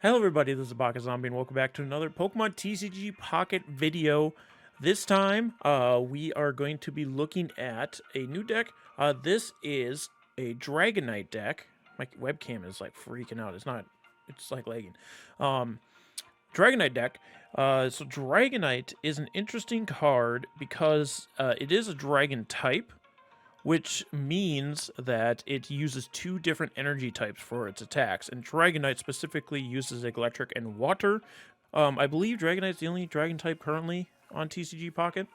Hello everybody, this is Baka Zombie and welcome back to another Pokemon TCG Pocket video. This time, we are going to be looking at a new deck. This is a Dragonite deck. My webcam is like freaking out. It's like lagging. Dragonite deck. So Dragonite is an interesting card because it is a dragon type, which means that it uses two different energy types for its attacks. And Dragonite specifically uses electric and water. I believe Dragonite's the only dragon type currently on TCG Pocket.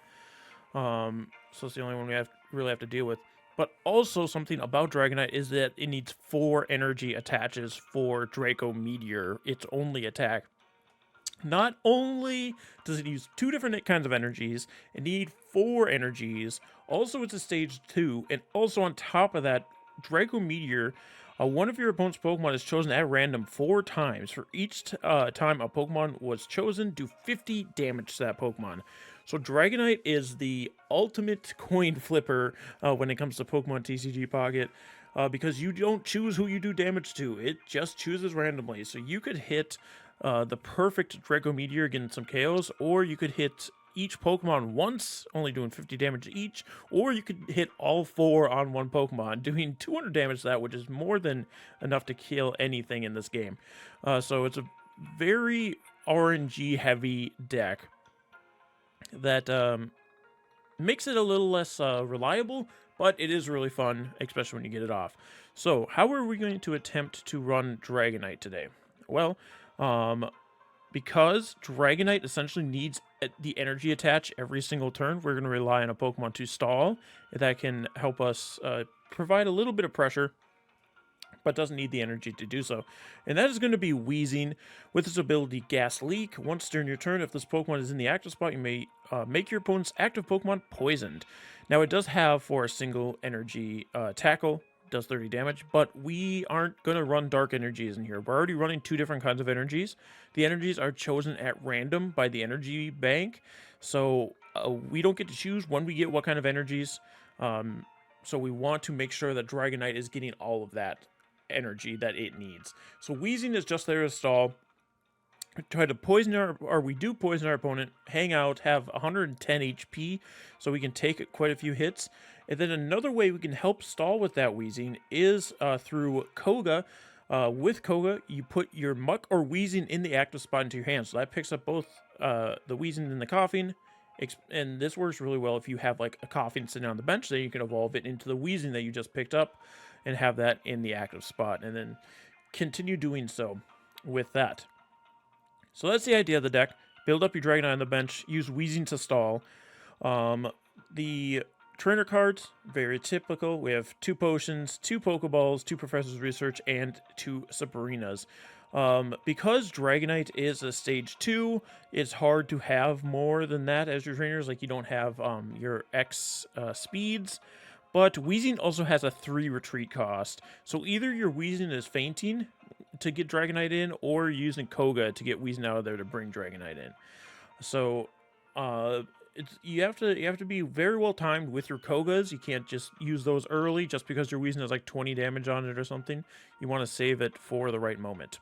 So it's the only one we really have to deal with. But also something about Dragonite is that it needs 4 energy attaches for Draco Meteor, its only attack. Not only does it use 2 different kinds of energies, it needs 4 energies. Also, it's a stage 2, and also on top of that, Draco Meteor, one of your opponent's Pokemon is chosen at random 4 times. For each time a Pokemon was chosen, do 50 damage to that Pokemon. So Dragonite is the ultimate coin flipper when it comes to Pokemon TCG Pocket. Because you don't choose who you do damage to. It just chooses randomly. So you could hit the perfect Draco Meteor getting some KOs, or you could hit each Pokemon once, only doing 50 damage each, or you could hit all 4 on one Pokemon, doing 200 damage to that, which is more than enough to kill anything in this game. So it's a very RNG-heavy deck that makes it a little less reliable, but it is really fun, especially when you get it off. So, how are we going to attempt to run Dragonite today? Well, because Dragonite essentially needs the energy attach every single turn, we're going to rely on a Pokemon to stall. That can help us provide a little bit of pressure, but doesn't need the energy to do so. And that is going to be Weezing with its ability Gas Leak. Once during your turn, if this Pokemon is in the active spot, you may make your opponent's active Pokemon poisoned. Now, it does have for a single energy tackle, does 30 damage, but we aren't going to run dark energies in here. We're already running 2 different kinds of energies. The energies are chosen at random by the energy bank, so we don't get to choose when we get what kind of energies. So we want to make sure that Dragonite is getting all of that energy that it needs. So Weezing is just there to stall. Try to poison we do poison our opponent, hang out, have 110 HP, so we can take quite a few hits. And then another way we can help stall with that Weezing is through Koga. With Koga, you put your Muck or Weezing in the active spot into your hand, so that picks up both the Weezing and the Koffing. And this works really well if you have like a Koffing sitting on the bench, then you can evolve it into the Weezing that you just picked up and have that in the active spot, and then continue doing so with that. So that's the idea of the deck. Build up your Dragonite on the bench, use Weezing to stall. The trainer cards, very typical. We have 2 potions, 2 Pokeballs, 2 Professor's Research, and 2 Sabrinas. Because Dragonite is a stage 2, it's hard to have more than that as your trainers. Like, you don't have your X speeds. But Weezing also has a 3 retreat cost. So either your Weezing is fainting to get Dragonite in, or using Koga to get Weezing out of there to bring Dragonite in. So you have to be very well timed with your Kogas. You can't just use those early just because your Weezing has like 20 damage on it or something. You want to save it for the right moment.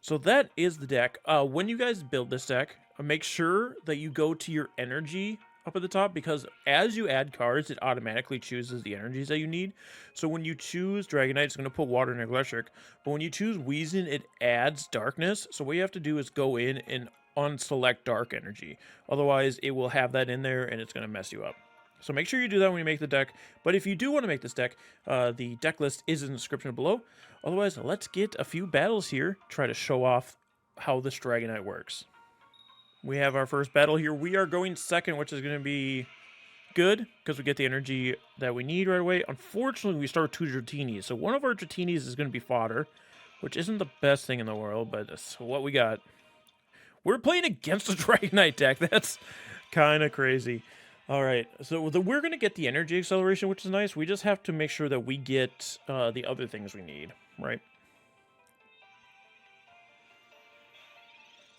So that is the deck. When you guys build this deck, make sure that you go to your energy up at the top, because as you add cards, it automatically chooses the energies that you need. So when you choose Dragonite, it's going to put water and electric. But when you choose Weezing, it adds darkness. So what you have to do is go in and unselect dark energy. Otherwise, it will have that in there and it's going to mess you up. So make sure you do that when you make the deck. But if you do want to make this deck, the deck list is in the description below. Otherwise, let's get a few battles here, try to show off how this Dragonite works. We have our first battle here. We are going second, which is going to be good because we get the energy that we need right away. Unfortunately, we start 2 Dratinis. So one of our Dratinis is going to be fodder, which isn't the best thing in the world, but that's what we got. We're playing against a Dragonite deck. That's kind of crazy. All right, so we're going to get the energy acceleration, which is nice. We just have to make sure that we get the other things we need, right?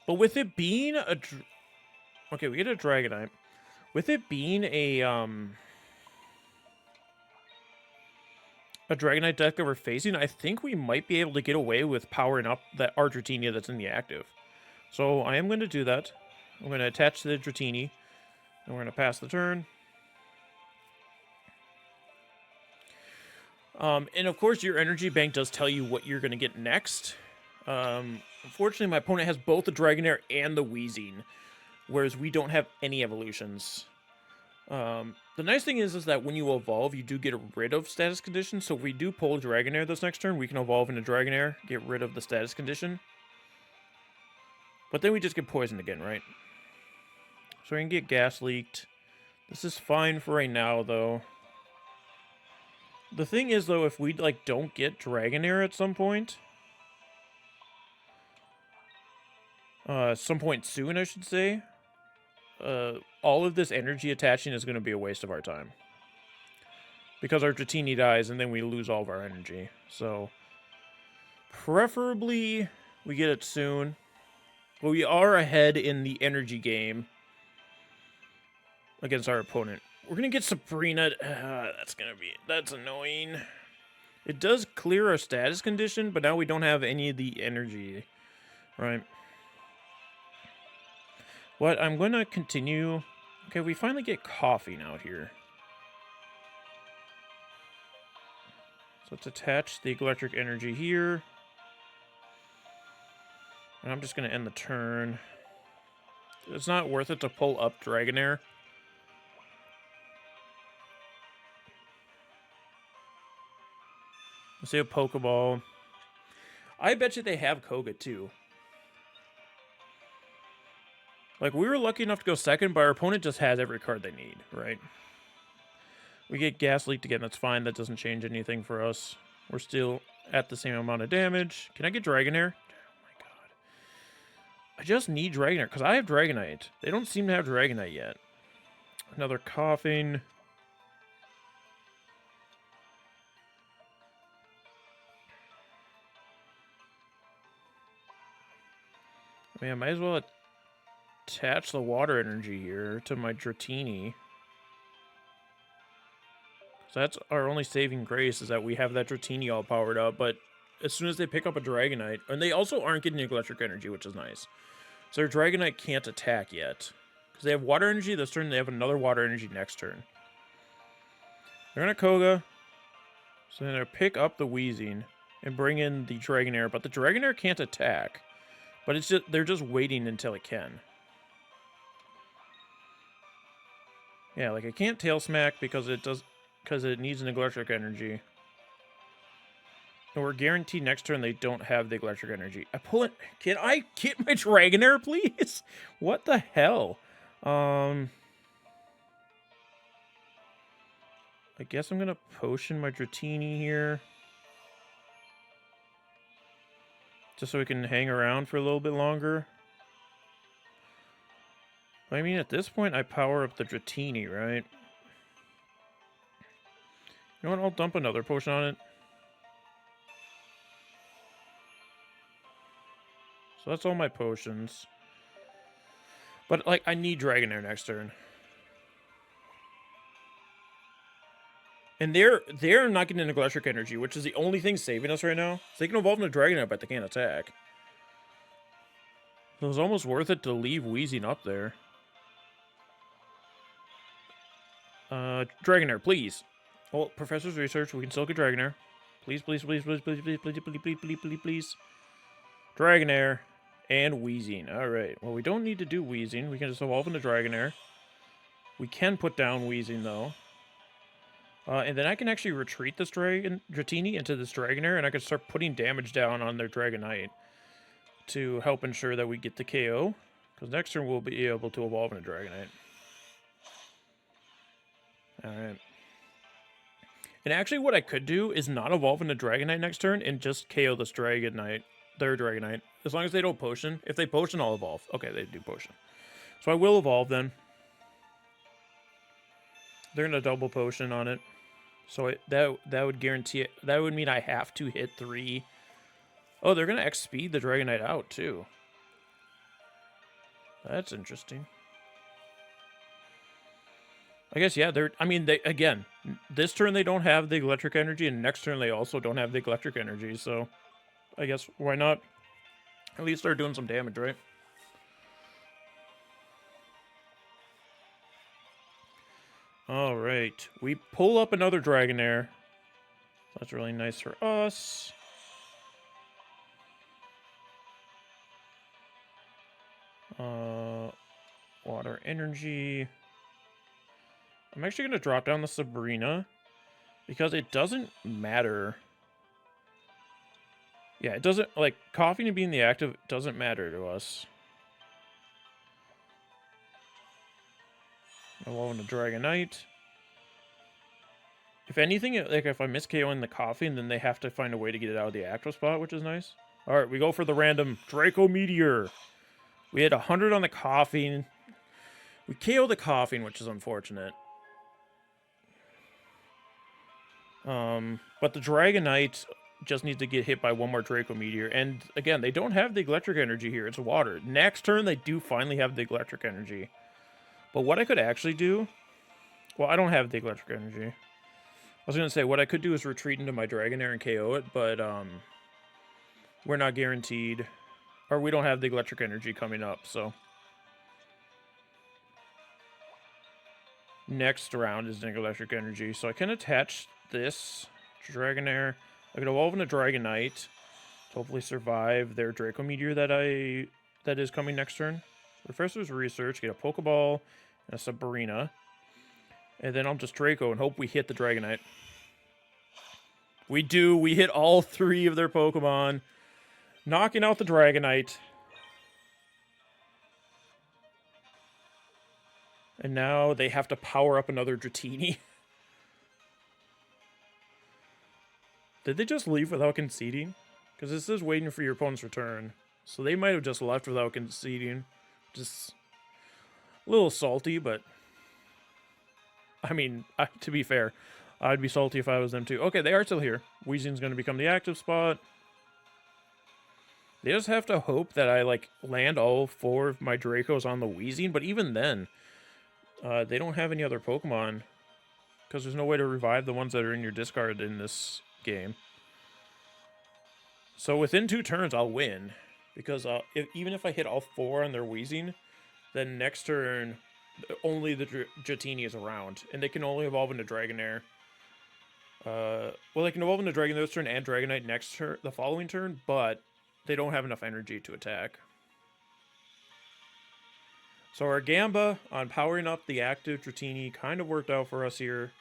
But with it being a... Okay, we get a Dragonite. With it being a a Dragonite deck that we're facing, I think we might be able to get away with powering up that our Dratini that's in the active. So I am going to do that. I'm going to attach the Dratini, and we're going to pass the turn. And of course, your energy bank does tell you what you're going to get next. Unfortunately, my opponent has both the Dragonair and the Weezing, whereas we don't have any evolutions. The nice thing is that when you evolve, you do get rid of status condition. So if we do pull Dragonair this next turn, we can evolve into Dragonair, get rid of the status condition. But then we just get poisoned again, right? So we can get gas leaked. This is fine for right now, though. The thing is, though, if we, like, don't get Dragonair at some point... some point soon, I should say... all of this energy attaching is going to be a waste of our time. Because our Dratini dies, and then we lose all of our energy. So, preferably, we get it soon. But we are ahead in the energy game against our opponent. We're going to get Sabrina. That's annoying. It does clear our status condition, but now we don't have any of the energy. Right. What I'm going to continue... Okay, we finally get Koffing out here. So let's attach the electric energy here. And I'm just going to end the turn. It's not worth it to pull up Dragonair. Let's see a Pokeball. I bet you they have Koga too. Like, we were lucky enough to go second, but our opponent just has every card they need, right? We get gas leaked again, that's fine. That doesn't change anything for us. We're still at the same amount of damage. Can I get Dragonair? Oh my god. I just need Dragonair, because I have Dragonite. They don't seem to have Dragonite yet. Another Koffing. I mean, I might as well attach the water energy here to my Dratini. So that's our only saving grace, is that we have that Dratini all powered up, but as soon as they pick up a Dragonite, and they also aren't getting electric energy, which is nice. So their Dragonite can't attack yet. Because they have water energy this turn, they have another water energy next turn. They're going to Koga. So they're going to pick up the Weezing and bring in the Dragonair, but the Dragonair can't attack. But it's just, they're just waiting until it can. Yeah, like, it can't Tail Smack because it needs an electric energy. And we're guaranteed next turn they don't have the electric energy. I pull it. Can I get my Dragonair, please? What the hell? I guess I'm gonna potion my Dratini here. Just so we can hang around for a little bit longer. I mean, at this point, I power up the Dratini, right? You know what? I'll dump another potion on it. So that's all my potions. But, like, I need Dragonair next turn. And they're not getting an electric energy, which is the only thing saving us right now. So they can evolve into Dragonair, but they can't attack. So it was almost worth it to leave Weezing up there. Dragonair, please. Well, Professor's Research, we can still get Dragonair. Please, please, please, please, please, please, please, please, please, please, please, please. Dragonair and Weezing. Alright, well, we don't need to do Weezing. We can just evolve into Dragonair. We can put down Weezing, though. And then I can actually retreat this Dratini into this Dragonair, and I can start putting damage down on their Dragonite to help ensure that we get the KO. Because next turn we'll be able to evolve into Dragonite. Alright. And actually what I could do is not evolve into Dragonite next turn and just KO this Dragonite, their Dragonite. As long as they don't potion. If they potion, I'll evolve. Okay, they do potion. So I will evolve then. They're going to double potion on it. So that would guarantee it. That would mean I have to hit 3. Oh, they're going to X-speed the Dragonite out, too. That's interesting. I guess, yeah, I mean, again, This turn they don't have the electric energy, and next turn they also don't have the electric energy, so I guess why not at least start doing some damage, right? Alright, we pull up another Dragonair. That's really nice for us. Water energy. I'm actually going to drop down the Sabrina because it doesn't matter. Yeah, it doesn't, like, Koffing and being the active doesn't matter to us. Evolving to Dragonite. If anything, like, if I miss KOing the Koffing, then they have to find a way to get it out of the active spot, which is nice. Alright, we go for the random Draco Meteor. We had 100 on the Koffing. We KO the Koffing, which is unfortunate. But the Dragonite just needs to get hit by one more Draco Meteor. And again, they don't have the electric energy here. It's water. Next turn, they do finally have the electric energy. But what I could actually do... Well, I don't have the electric energy. I was going to say, what I could do is retreat into my Dragonair and KO it, but we're not guaranteed. Or we don't have the electric energy coming up, so... Next round is the electric energy, so I can attach this Dragonair. I can evolve into Dragonite to hopefully survive their Draco Meteor that is coming next turn. Professor's Research, get a Pokeball and a Sabrina. And then I'll just Draco and hope we hit the Dragonite. We do. We hit all 3 of their Pokemon. Knocking out the Dragonite. And now they have to power up another Dratini. Did they just leave without conceding? Because this is waiting for your opponent's return. So they might have just left without conceding. Just a little salty, but... I mean, to be fair, I'd be salty if I was them too. Okay, they are still here. Weezing's going to become the active spot. They just have to hope that I, like, land all 4 of my Dracos on the Weezing. But even then, they don't have any other Pokemon. Because there's no way to revive the ones that are in your discard in this game. So within 2 turns, I'll win. Because even if I hit all 4 on their Weezing, then next turn, only the Dratini is around. And they can only evolve into Dragonair. Well, they can evolve into Dragonair this turn and Dragonite next turn, the following turn, but they don't have enough energy to attack. So our Gamba on powering up the active Dratini kind of worked out for us here.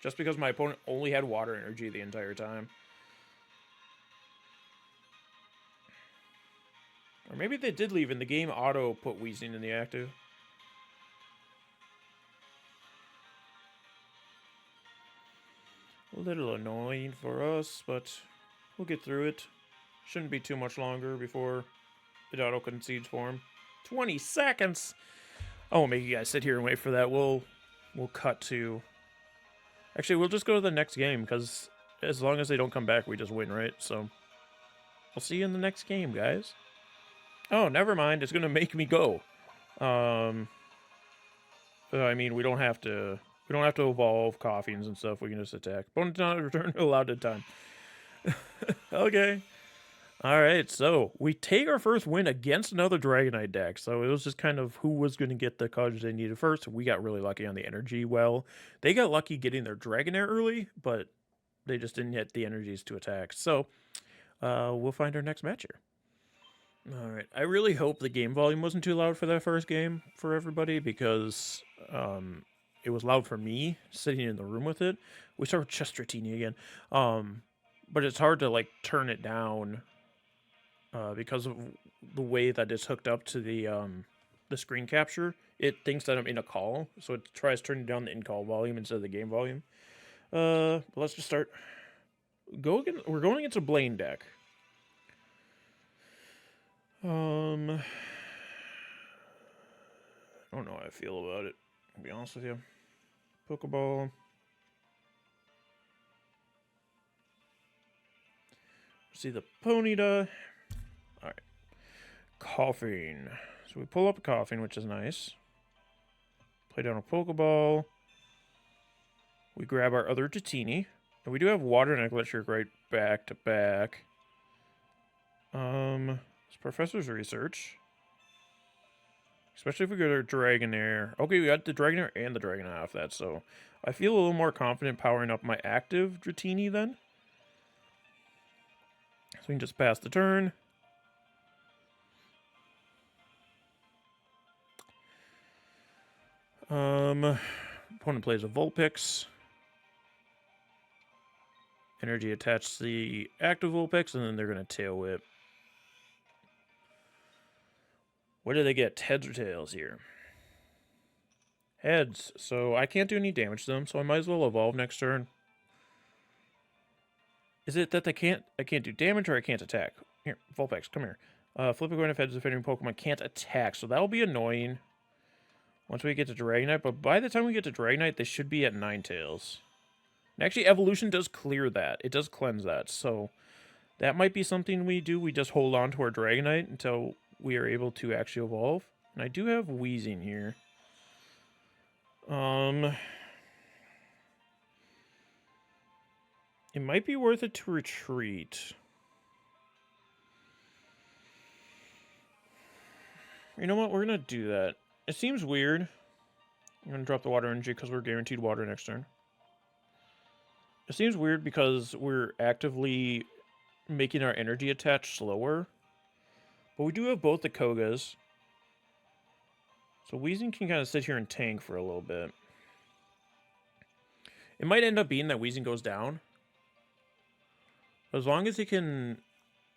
Just because my opponent only had water energy the entire time. Or maybe they did leave and the game auto put Weezing in the active. A little annoying for us, but we'll get through it. Shouldn't be too much longer before it auto concedes for him. 20 seconds! I won't make you guys sit here and wait for that. We'll cut to... Actually, we'll just go to the next game, because as long as they don't come back, we just win, right? So, I'll see you in the next game, guys. Oh, never mind. It's going to make me go. I mean, we don't have to evolve Koffings and stuff. We can just attack. Opponent not return allotted time. Okay. Alright, so we take our first win against another Dragonite deck. So it was just kind of who was going to get the cards they needed first. We got really lucky on the energy. Well, they got lucky getting their Dragonair early, but they just didn't hit the energies to attack. So we'll find our next match here. Alright, I really hope the game volume wasn't too loud for that first game for everybody, because it was loud for me sitting in the room with it. We start with just Dratini again. But it's hard to, like, turn it down because of the way that it's hooked up to the screen capture. It thinks that I'm in a call, so it tries turning down the in-call volume instead of the game volume. Let's just start. We're going against a Blaine deck. I don't know how I feel about it, to be honest with you. Pokeball. See the Ponyta. Alright. Koffing. So we pull up a Koffing, which is nice. Play down a Pokeball. We grab our other Dratini. And we do have Water and Electric right back to back. It's Professor's Research. Especially if we go to Dragonair. Okay, we got the Dragonair and the Dragonite off that, so I feel a little more confident powering up my active Dratini then. So we can just pass the turn. Opponent plays a Vulpix. Energy attached to the active Vulpix, and then they're going to Tail Whip. What do they get? Heads or tails here? Heads. So I can't do any damage to them, so I might as well evolve next turn. Is it that I can't do damage or I can't attack? Here, Vulpix, come here. Flip a coin if heads defending Pokemon can't attack, so that'll be annoying once we get to Dragonite, but by the time we get to Dragonite, they should be at Ninetales. And actually, Evolution does clear that. It does cleanse that, so that might be something we do. We just hold on to our Dragonite until we are able to actually evolve. And I do have Weezing here. It might be worth it to retreat. You know what? We're going to do that. It seems weird. I'm going to drop the Water Energy because we're guaranteed water next turn. It seems weird because we're actively making our energy attach slower. But we do have both the Kogas. So Weezing can kind of sit here and tank for a little bit. It might end up being that Weezing goes down. As long as he can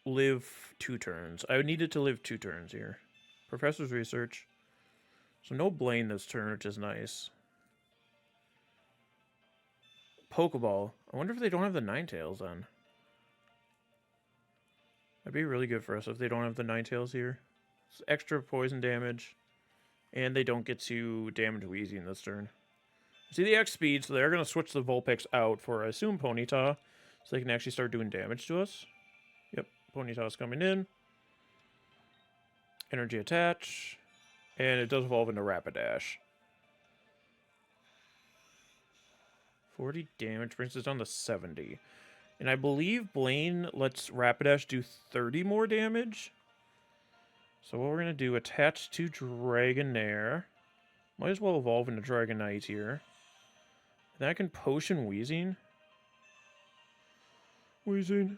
live 2 turns. I would need it to live 2 turns here. Professor's Research. So no Blaine this turn, which is nice. Pokeball. I wonder if they don't have the Ninetales then. That'd be really good for us if they don't have the Ninetales here. It's extra poison damage. And they don't get to damage Weezing this turn. See the X speed, so they're going to switch the Vulpix out for, I assume, Ponyta. So they can actually start doing damage to us. Yep, Ponyta's coming in. Energy attach. And it does evolve into Rapidash. 40 damage brings us down to 70. And I believe Blaine lets Rapidash do 30 more damage. So what we're going to do, attach to Dragonair. Might as well evolve into Dragonite here. Then I can Potion Weezing.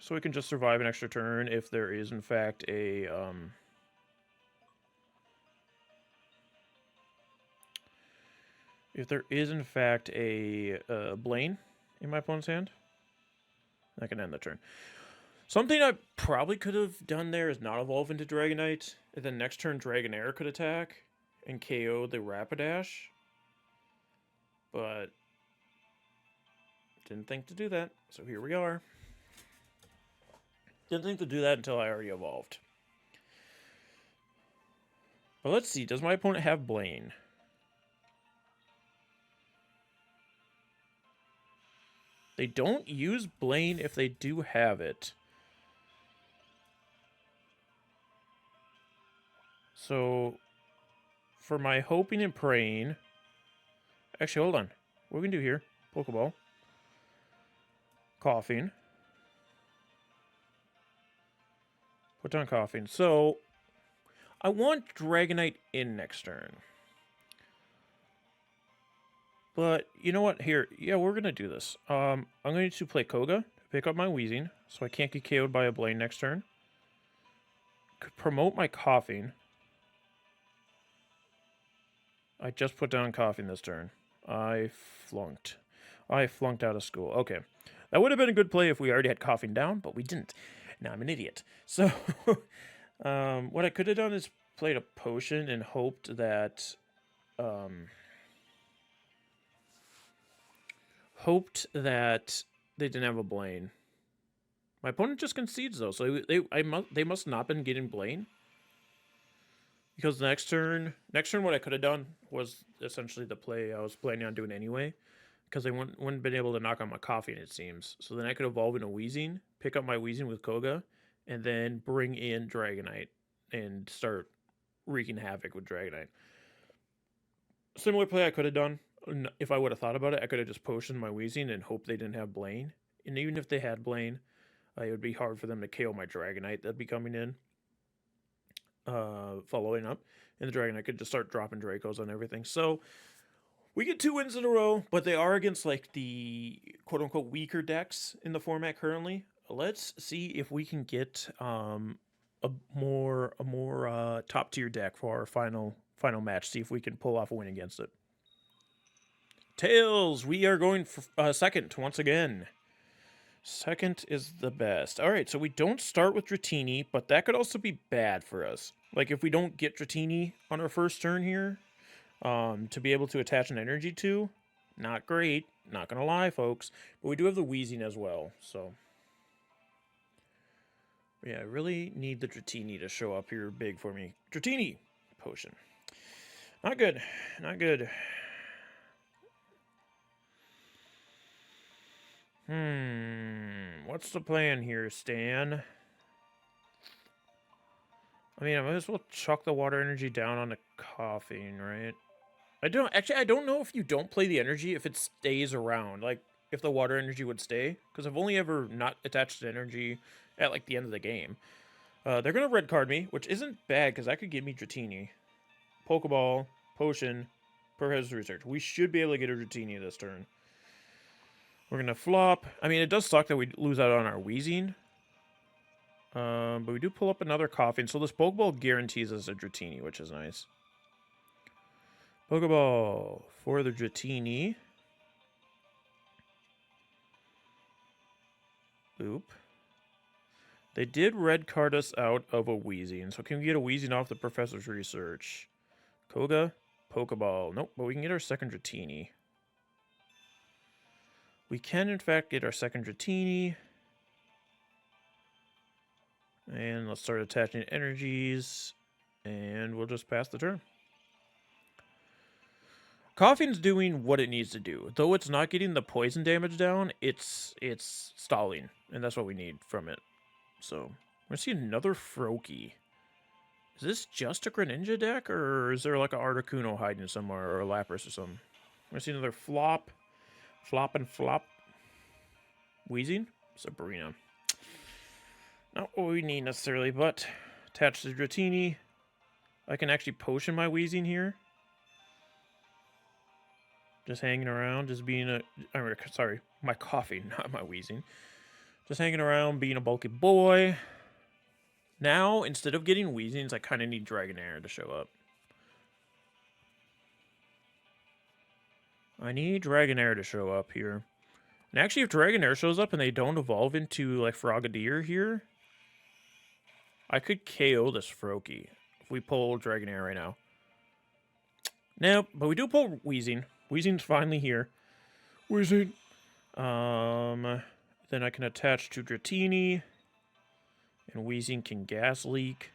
So we can just survive an extra turn if there is, in fact, a... If there is, in fact, a Blaine in my opponent's hand, I can end the turn. Something I probably could have done there is not evolve into Dragonite. And then next turn, Dragonair could attack and KO the Rapidash. But didn't think to do that, so here we are. Didn't think to do that until I already evolved. But let's see, does my opponent have Blaine? They don't use Blaine if they do have it. So, for my hoping and praying... Actually, hold on. What we can do here, Pokeball. Koffing. Put down Koffing. So, I want Dragonite in next turn. But, you know what? Here, yeah, we're going to do this. I'm going to play Koga to pick up my Weezing, so I can't get KO'd by a Blaine next turn. Could promote my Koffing. I just put down Koffing this turn. I flunked. I flunked out of school. Okay. That would have been a good play if we already had Koffing down, but we didn't. Now I'm an idiot. So, what I could have done is played a potion and hoped that... they didn't have a Blaine. My opponent just concedes though, so they must not been getting Blaine. Because next turn what I could have done was essentially the play I was planning on doing anyway. Because they wouldn't have been able to knock on my Koffing, it seems. So then I could evolve into Weezing, pick up my Weezing with Koga, and then bring in Dragonite and start wreaking havoc with Dragonite. Similar play I could have done. if I would have thought about it, I could have just potioned my Weezing and hoped they didn't have Blaine. And even if they had Blaine, it would be hard for them to KO my Dragonite that'd be coming in, following up. And the Dragonite could just start dropping Dracos on everything. So we get 2 wins in a row, but they are against like the quote-unquote weaker decks in the format currently. Let's see if we can get a more top tier deck for our final match. See if we can pull off a win against it. Tails, we are going for second once again. Second is the best. All right, so we don't start with Dratini, but that could also be bad for us. Like if we don't get Dratini on our first turn here, to be able to attach an energy to, not great. Not gonna lie, folks. But we do have the Weezing as well, so yeah, I really need the Dratini to show up here big for me. Dratini potion. Not good. Not good. What's the plan here, Stan? I mean, I might as well chuck the water energy down on the Koffing, right? I don't know if you don't play the energy, if it stays around. Like, if the water energy would stay. Because I've only ever not attached energy at, like, the end of the game. They're going to red card me, which isn't bad, because that could get me Dratini. Pokeball, Potion, Professor's Research. We should be able to get a Dratini this turn. We're going to flop. I mean, it does suck that we lose out on our Weezing. But we do pull up another Koffing. So this Pokeball guarantees us a Dratini, which is nice. Pokeball for the Dratini. Oop. They did red card us out of a Weezing. So can we get a Weezing off the Professor's Research? Koga, Pokeball. Nope, but we can get our second Dratini. We can, in fact, get our second Dratini. And let's start attaching energies. And we'll just pass the turn. Koffing's doing what it needs to do. Though it's not getting the poison damage down, it's stalling. And that's what we need from it. So, we're going to see another Froakie. Is this just a Greninja deck? Or is there like an Articuno hiding somewhere? Or a Lapras or something? We're going to see another flop. Flop and flop. Weezing? Sabrina. Not what we need necessarily, but attach the Dratini. I can actually potion my Weezing here. Just hanging around, just being a... sorry, my Koffing, not my Weezing. Just hanging around, being a bulky boy. Now, instead of getting Weezings, I kind of need Dragonair to show up. I need Dragonair to show up here. And actually, if Dragonair shows up and they don't evolve into, like, Frogadier here, I could KO this Froakie if we pull Dragonair right now. Nope, but we do pull Weezing. Weezing's finally here. Weezing. Then I can attach to Dratini. And Weezing can Gas Leak.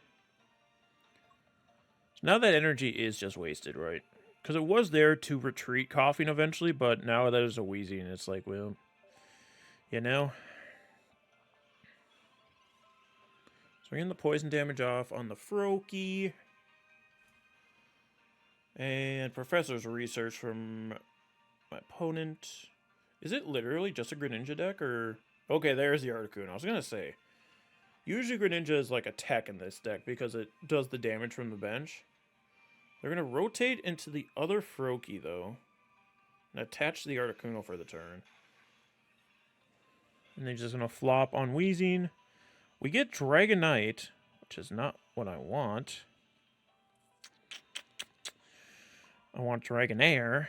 So now that energy is just wasted, right? Because it was there to retreat Koffing eventually, but now that is a Weezing. It's like, well, you know. So we're getting the poison damage off on the Froakie. And Professor's Research from my opponent. Is it literally just a Greninja deck? Or okay, there's the Articuno. I was going to say. Usually Greninja is like a tech in this deck because it does the damage from the bench. They're going to rotate into the other Froakie, though. And attach the Articuno for the turn. And they're just going to flop on Weezing. We get Dragonite, which is not what I want. I want Dragonair.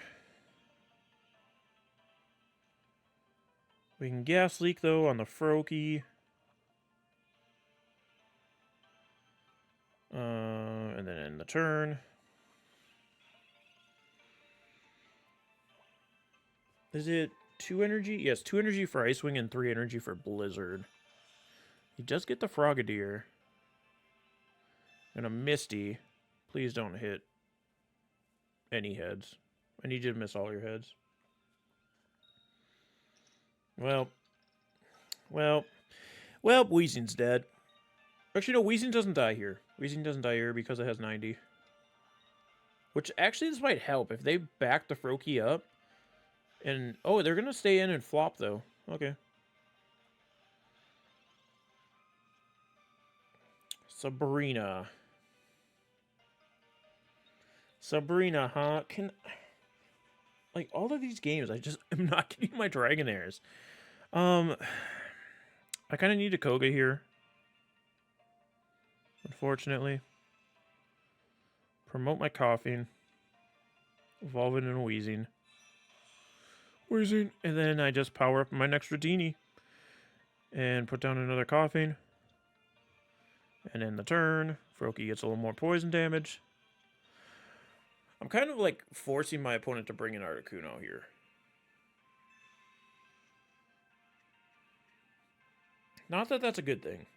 We can Gas Leak, though, on the Froakie. And then end the turn. Is it 2 energy? Yes, 2 energy for Ice Wing and 3 energy for Blizzard. He does get the Frogadier. And a Misty. Please don't hit any heads. I need you to miss all your heads. Well, Weezing's dead. Actually, no, Weezing doesn't die here. Weezing doesn't die here because it has 90. Which, actually, this might help. If they back the Froakie up, And, oh, they're going to stay in and flop, though. Okay. Sabrina. Sabrina, huh? Like, all of these games, I just am not getting my Dragonairs. I kind of need a Koga here. Unfortunately. Promote my Koffing. Evolve it into Weezing. Weezing. And then I just power up my next Dratini. And put down another Koffing. And in the turn, Froakie gets a little more poison damage. I'm kind of like forcing my opponent to bring in Articuno here. Not that that's a good thing.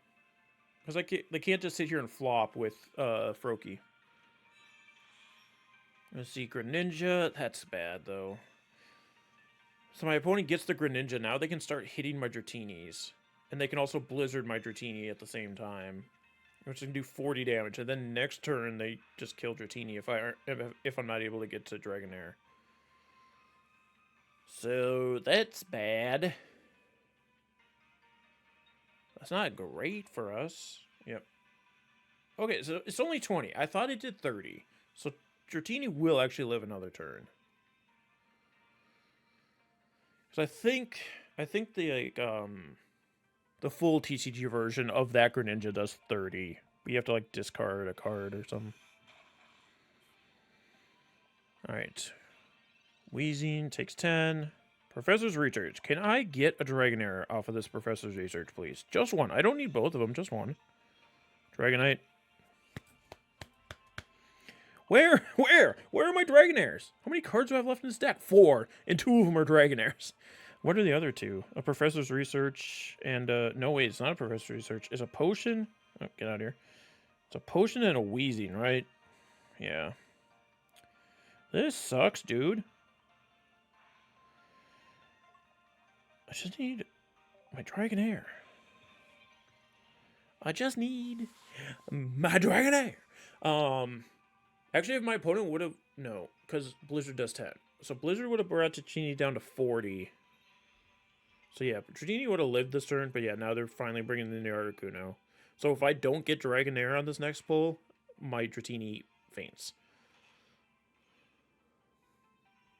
Because they can't just sit here and flop with Froakie. Let's see, Greninja. That's bad, though. So my opponent gets the Greninja. Now they can start hitting my Dratinis. And they can also Blizzard my Dratini at the same time. Which can do 40 damage. And then next turn, they just kill Dratini if I'm not able to get to Dragonair. So, that's bad. That's not great for us. Yep. Okay, so it's only 20. I thought it did 30. So, Dratini will actually live another turn. So I think the the full TCG version of that Greninja does 30. But you have to like discard a card or something. Alright. Weezing takes 10. Professor's Research. Can I get a Dragonair off of this Professor's Research, please? Just one. I don't need both of them, just one. Dragonite. Where are my Dragonairs? How many cards do I have left in this deck? 4, and 2 of them are Dragonairs. What are the other 2? A Professor's Research and, no, wait, it's not a Professor's Research. It's a Potion. Oh, get out of here. It's a Potion and a Weezing, right? Yeah. This sucks, dude. I just need my Dragonair. I just need my Dragonair. Actually, if my opponent would have... No, because Blizzard does 10. So Blizzard would have brought Dratini down to 40. So yeah, Dratini would have lived this turn, but yeah, now they're finally bringing in the Articuno. So if I don't get Dragonair on this next pull, my Dratini faints.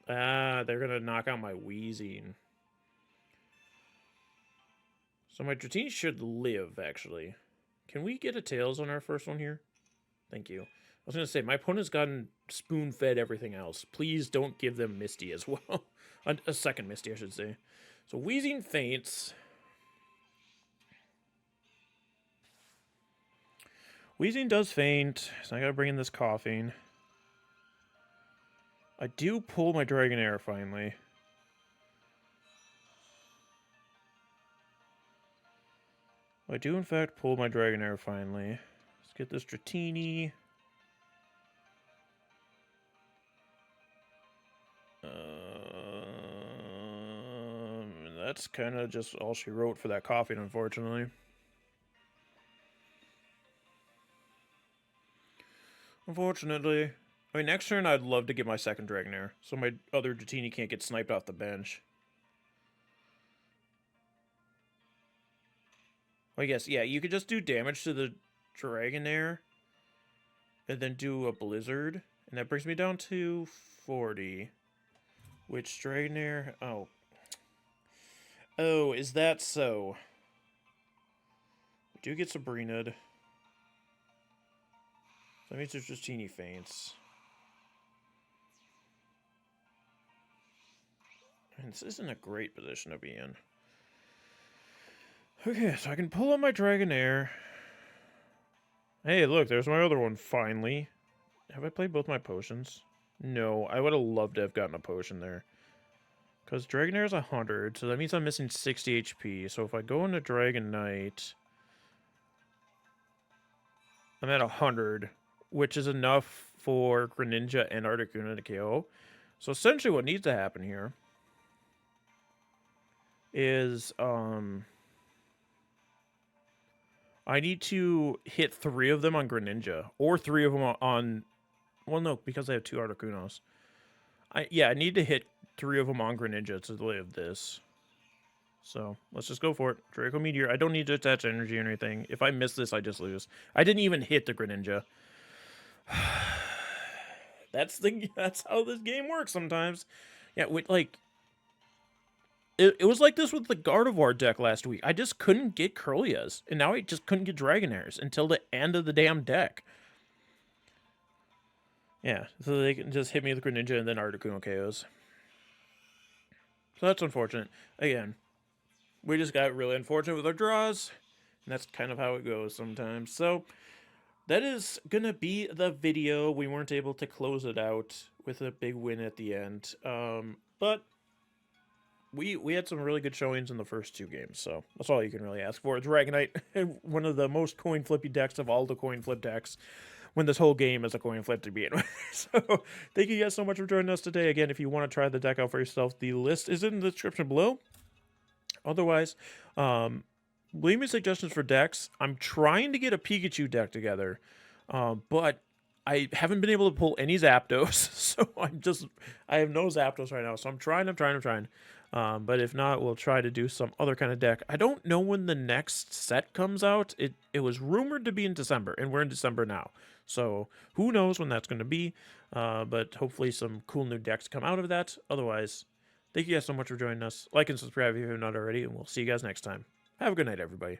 Ah, they're going to knock out my Weezing. So my Dratini should live, actually. Can we get a Tails on our first one here? Thank you. I was going to say, my opponent's gotten spoon-fed everything else. Please don't give them Misty as well. A second Misty, I should say. So Weezing faints. Weezing does faint, so I gotta bring in this Koffing. I do pull my Dragonair finally. I do in fact pull my Dragonair finally. Let's get this Dratini. That's kind of just all she wrote for that Koffing, unfortunately. Unfortunately. I mean, next turn I'd love to get my second Dragonair, so my other Dratini can't get sniped off the bench. Well, I guess, yeah, you could just do damage to the Dragonair, and then do a Blizzard, and that brings me down to 40. Which Dragonair... Oh. Oh, is that so? We do get Sabrina. That means there's just teeny faints. And this isn't a great position to be in. Okay, so I can pull out my Dragonair. Hey, look, there's my other one, finally. Have I played both my potions? No, I would have loved to have gotten a potion there. Because Dragonair is 100, so that means I'm missing 60 HP. So if I go into Dragonite, I'm at 100, which is enough for Greninja and Articuno to KO. So essentially what needs to happen here is I need to hit 3 of them on Greninja, or 3 of them on... Well, no, because I have 2 Articunos. I need to hit 3 of them on Greninja to live this. So let's just go for it. Draco Meteor. I don't need to attach energy or anything. If I miss this, I just lose. I didn't even hit the Greninja. That's how this game works sometimes. Yeah, it was like this with the Gardevoir deck last week. I just couldn't get Curlias, and now I just couldn't get Dragonairs until the end of the damn deck. Yeah, so they can just hit me with Greninja and then Articuno KOs. So that's unfortunate. Again, we just got really unfortunate with our draws, and that's kind of how it goes sometimes. So that is going to be the video. We weren't able to close it out with a big win at the end. But we had some really good showings in the first 2 games, so that's all you can really ask for. Dragonite, one of the most coin flippy decks of all the coin flip decks, when this whole game is a coin flip to begin with. So thank you guys so much for joining us today. Again, if you want to try the deck out for yourself, the list is in the description below. Otherwise, leave me suggestions for decks. I'm trying to get a Pikachu deck together, but I haven't been able to pull any Zapdos, so I have no Zapdos right now. So I'm trying. But if not, we'll try to do some other kind of deck. I don't know when the next set comes out. It was rumored to be in December, and we're in December now. So who knows when that's going to be. But hopefully some cool new decks come out of that. Otherwise, thank you guys so much for joining us. Like and subscribe if you have not already, and we'll see you guys next time. Have a good night, everybody.